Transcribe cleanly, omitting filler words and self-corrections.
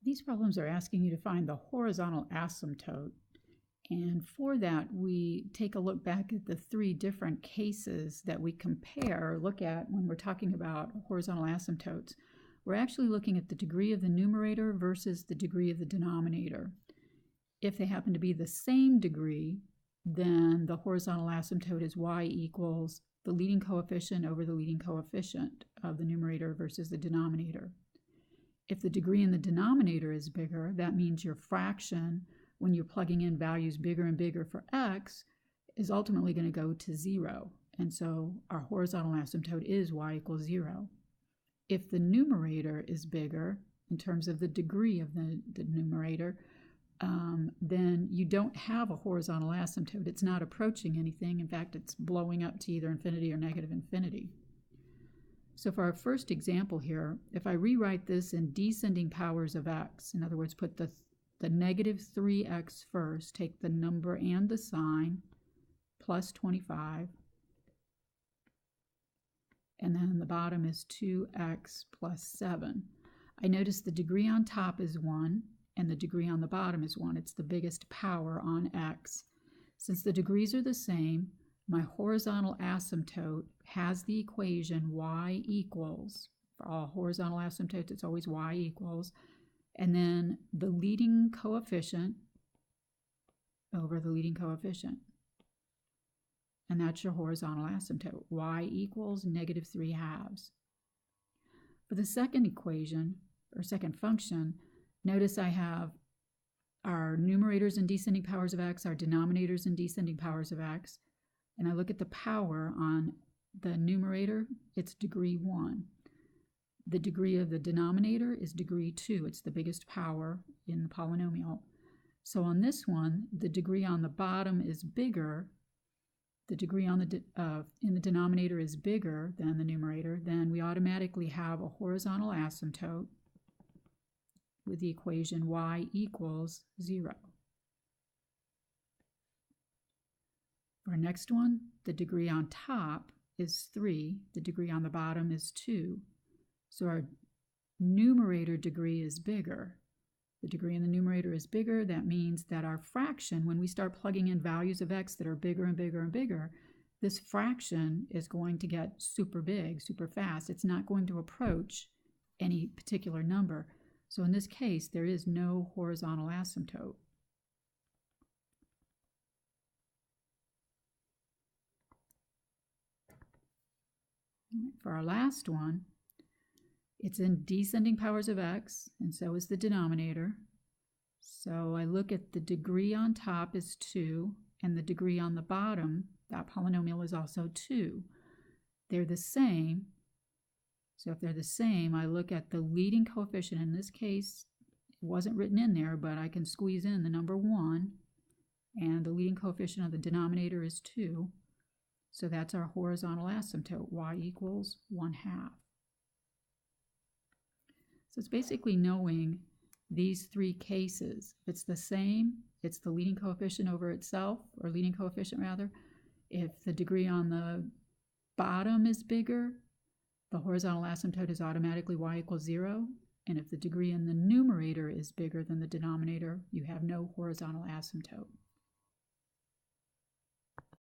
These problems are asking you to find the horizontal asymptote. And for that, we take a look back at the three different cases that we look at when we're talking about horizontal asymptotes. We're actually looking at the degree of the numerator versus the degree of the denominator. If they happen to be the same degree, then the horizontal asymptote is y equals the leading coefficient over the leading coefficient of the numerator versus the denominator. If the degree in the denominator is bigger, that means your fraction, when you're plugging in values bigger and bigger for x, is ultimately going to go to 0. And so our horizontal asymptote is y equals 0. If the numerator is bigger, in terms of the degree of the numerator, then you don't have a horizontal asymptote. It's not approaching anything. In fact, it's blowing up to either infinity or negative infinity. So for our first example here, if I rewrite this in descending powers of x, in other words, put the negative 3x first, take the number and the sign, plus 25, and then the bottom is 2x plus 7. I notice the degree on top is 1, and the degree on the bottom is 1. It's the biggest power on x. Since the degrees are the same, my horizontal asymptote has the equation y equals, for all horizontal asymptotes, it's always y equals, and then the leading coefficient over the leading coefficient. And that's your horizontal asymptote, y equals negative 3/2. For the second equation, or second function, notice I have our numerators in descending powers of x, our denominators in descending powers of x, and I look at the power on the numerator, it's degree 1. The degree of the denominator is degree 2. It's the biggest power in the polynomial. So on this one, the degree on the bottom is bigger. The degree on in the denominator is bigger than the numerator. Then we automatically have a horizontal asymptote with the equation y equals 0. For our next one, the degree on top is 3. The degree on the bottom is 2. So our numerator degree is bigger. The degree in the numerator is bigger. That means that our fraction, when we start plugging in values of x that are bigger and bigger and bigger, this fraction is going to get super big, super fast. It's not going to approach any particular number. So in this case, there is no horizontal asymptote. For our last one, it's in descending powers of x, and so is the denominator. So I look at the degree on top is 2, and the degree on the bottom, that polynomial, is also 2. They're the same. So if they're the same, I look at the leading coefficient. In this case, it wasn't written in there, but I can squeeze in the number 1, and the leading coefficient of the denominator is 2. So that's our horizontal asymptote, y equals 1/2. So it's basically knowing these three cases. If it's the same, it's the leading coefficient over itself, or leading coefficient rather. If the degree on the bottom is bigger, the horizontal asymptote is automatically y equals 0. And if the degree in the numerator is bigger than the denominator, you have no horizontal asymptote.